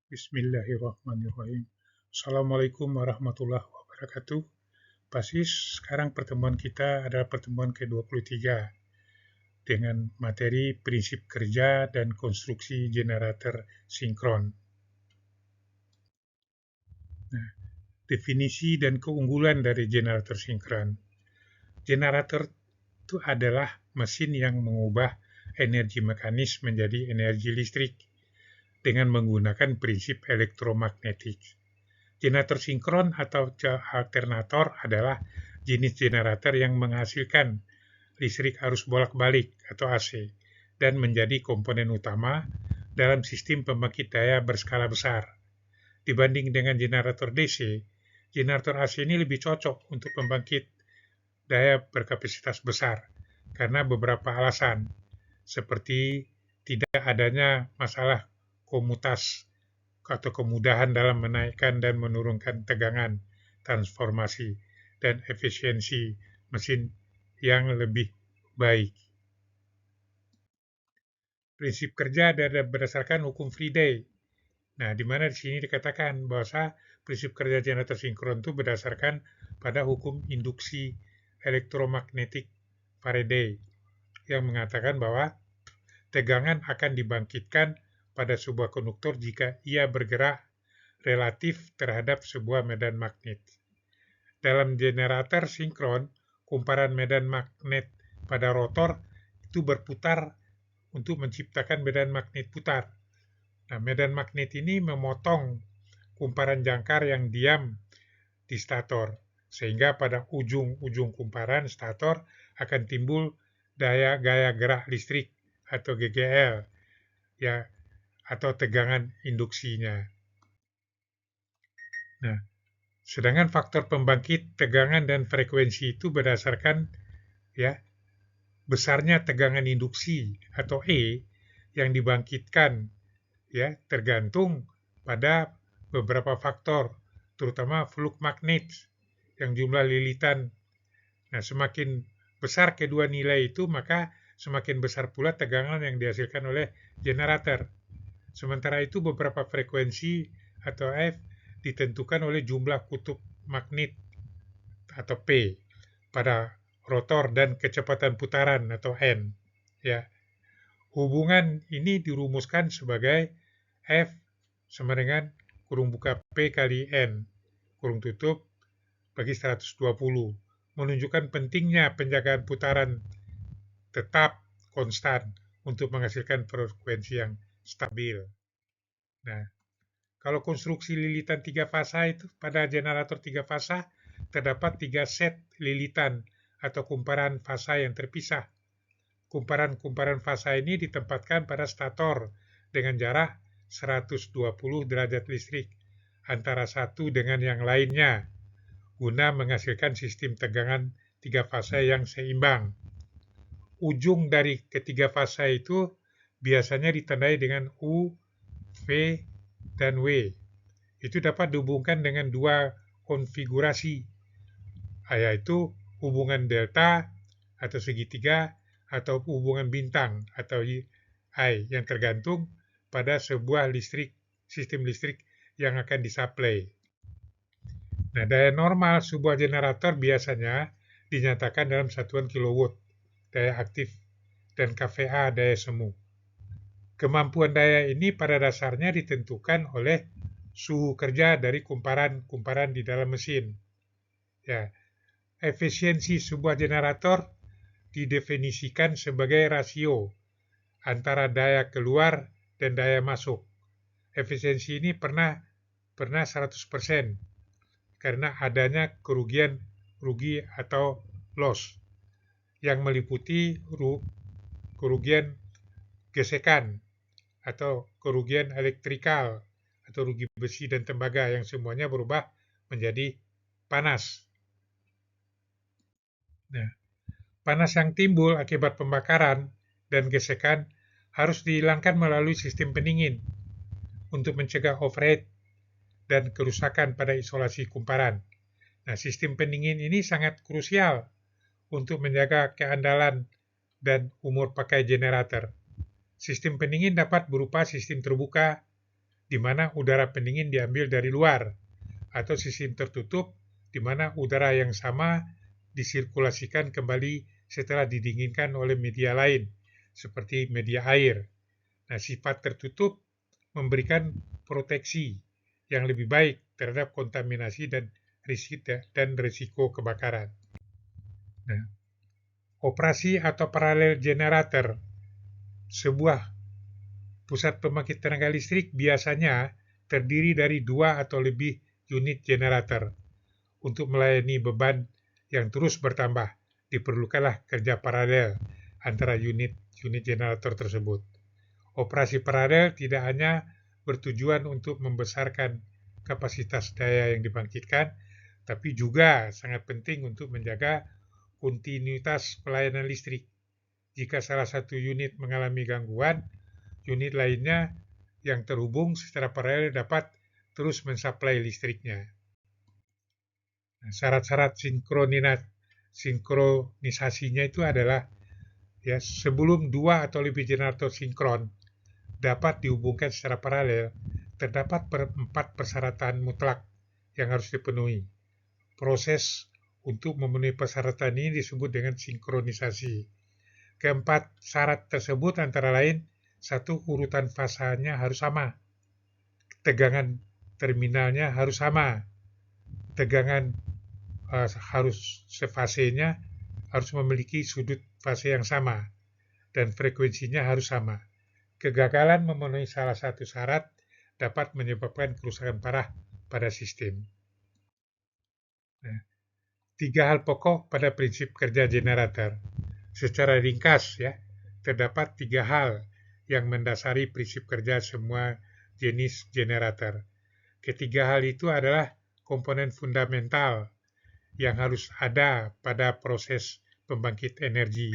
Bismillahirrahmanirrahim. Assalamualaikum warahmatullahi wabarakatuh. Pasis, sekarang pertemuan kita adalah pertemuan ke-23 dengan materi prinsip kerja dan konstruksi generator sinkron. Nah, definisi dan keunggulan dari generator sinkron. Generator itu adalah mesin yang mengubah energi mekanis menjadi energi listrik dengan menggunakan prinsip elektromagnetik. Generator sinkron atau alternator adalah jenis generator yang menghasilkan listrik arus bolak-balik atau AC dan menjadi komponen utama dalam sistem pembangkit daya berskala besar. Dibanding dengan generator DC, generator AC ini lebih cocok untuk pembangkit daya berkapasitas besar karena beberapa alasan, seperti tidak adanya masalah komutasi atau kemudahan dalam menaikkan dan menurunkan tegangan, transformasi, dan efisiensi mesin yang lebih baik. Prinsip kerja adalah berdasarkan hukum Faraday. Nah, di mana di sini dikatakan bahwa prinsip kerja generator sinkron itu berdasarkan pada hukum induksi elektromagnetik Faraday yang mengatakan bahwa tegangan akan dibangkitkan pada sebuah konduktor jika ia bergerak relatif terhadap sebuah medan magnet. Dalam generator sinkron, kumparan medan magnet pada rotor itu berputar untuk menciptakan medan magnet putar. Nah, medan magnet ini memotong kumparan jangkar yang diam di stator, sehingga pada ujung-ujung kumparan stator akan timbul gaya gerak listrik atau GGL, ya, atau tegangan induksinya. Nah, sedangkan faktor pembangkit tegangan dan frekuensi itu berdasarkan ya besarnya tegangan induksi atau E yang dibangkitkan ya tergantung pada beberapa faktor, terutama flux magnet yang jumlah lilitan. Nah, semakin besar kedua nilai itu, maka semakin besar pula tegangan yang dihasilkan oleh generator. Sementara itu beberapa frekuensi atau F ditentukan oleh jumlah kutub magnet atau P pada rotor dan kecepatan putaran atau N. Ya. Hubungan ini dirumuskan sebagai F sama dengan kurung buka P kali N kurung tutup bagi 120, menunjukkan pentingnya penjagaan putaran tetap konstan untuk menghasilkan frekuensi yang stabil. Nah, kalau konstruksi lilitan 3 fasa itu pada generator 3 fasa terdapat 3 set lilitan atau kumparan fasa yang terpisah. Kumparan-kumparan fasa ini ditempatkan pada stator dengan jarak 120 derajat listrik antara satu dengan yang lainnya guna menghasilkan sistem tegangan 3 fasa yang seimbang. Ujung dari ketiga fasa itu biasanya ditandai dengan U, V, dan W. Itu dapat dihubungkan dengan dua konfigurasi, yaitu hubungan delta atau segitiga atau hubungan bintang atau I yang tergantung pada sebuah sistem listrik yang akan disuplai. Nah, daya normal sebuah generator biasanya dinyatakan dalam satuan kilowatt daya aktif dan kVA daya semu. Kemampuan daya ini pada dasarnya ditentukan oleh suhu kerja dari kumparan-kumparan di dalam mesin. Ya, efisiensi sebuah generator didefinisikan sebagai rasio antara daya keluar dan daya masuk. Efisiensi ini pernah 100% karena adanya rugi atau loss yang meliputi kerugian gesekan atau kerugian elektrikal atau rugi besi dan tembaga yang semuanya berubah menjadi panas. Nah, panas yang timbul akibat pembakaran dan gesekan harus dihilangkan melalui sistem pendingin untuk mencegah overheat dan kerusakan pada isolasi kumparan. Nah, sistem pendingin ini sangat krusial untuk menjaga keandalan dan umur pakai generator. Sistem pendingin dapat berupa sistem terbuka, di mana udara pendingin diambil dari luar, atau sistem tertutup, di mana udara yang sama disirkulasikan kembali setelah didinginkan oleh media lain, seperti media air. Nah, sifat tertutup memberikan proteksi yang lebih baik terhadap kontaminasi dan risiko kebakaran. Nah, operasi atau paralel generator, sebuah pusat pembangkit tenaga listrik biasanya terdiri dari 2 atau lebih unit generator. Untuk melayani beban yang terus bertambah, diperlukanlah kerja paralel antara unit generator tersebut. Operasi paralel tidak hanya bertujuan untuk membesarkan kapasitas daya yang dibangkitkan, tapi juga sangat penting untuk menjaga kontinuitas pelayanan listrik. Jika salah satu unit mengalami gangguan, unit lainnya yang terhubung secara paralel dapat terus mensuplai listriknya. Nah, syarat-syarat sinkronisasinya itu adalah ya, sebelum 2 atau lebih generator sinkron dapat dihubungkan secara paralel, terdapat 4 persyaratan mutlak yang harus dipenuhi. Proses untuk memenuhi persyaratan ini disebut dengan sinkronisasi. Keempat syarat tersebut antara lain, 1. Urutan fasanya harus sama, tegangan terminalnya harus sama, tegangan harus sefasenya harus memiliki sudut fase yang sama, dan frekuensinya harus sama. Kegagalan memenuhi salah satu syarat dapat menyebabkan kerusakan parah pada sistem. Nah, 3 hal pokok pada prinsip kerja generator. Secara ringkas ya, terdapat 3 hal yang mendasari prinsip kerja semua jenis generator. Ketiga hal itu adalah komponen fundamental yang harus ada pada proses pembangkit energi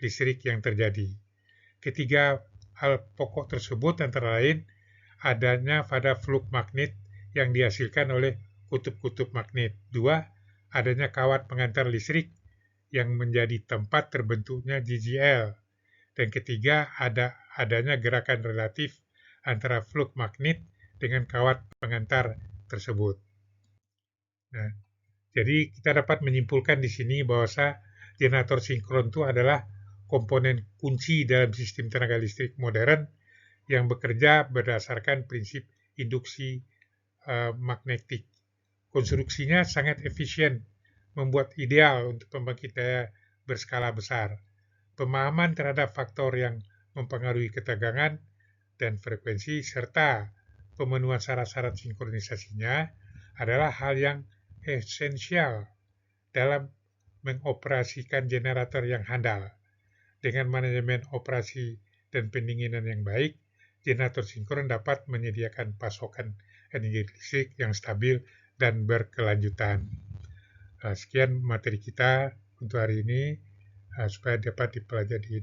listrik yang terjadi. Ketiga hal pokok tersebut antara lain adanya pada flux magnet yang dihasilkan oleh kutub-kutub magnet. 2. Adanya kawat pengantar listrik yang menjadi tempat terbentuknya GGL. Dan ketiga, adanya gerakan relatif antara flux magnet dengan kawat pengantar tersebut. Nah, jadi kita dapat menyimpulkan di sini bahwa generator sinkron itu adalah komponen kunci dalam sistem tenaga listrik modern yang bekerja berdasarkan prinsip induksi magnetik. Konstruksinya sangat efisien, membuat ideal untuk pembangkit daya berskala besar. Pemahaman terhadap faktor yang mempengaruhi ketegangan dan frekuensi serta pemenuhan syarat-syarat sinkronisasinya adalah hal yang esensial dalam mengoperasikan generator yang handal. Dengan manajemen operasi dan pendinginan yang baik, generator sinkron dapat menyediakan pasokan energi listrik yang stabil dan berkelanjutan. Sekian materi kita untuk hari ini, supaya dapat dipelajari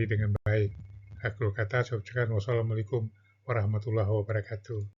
dengan baik. Akhir kata, saya ucapkan wassalamualaikum warahmatullahi wabarakatuh.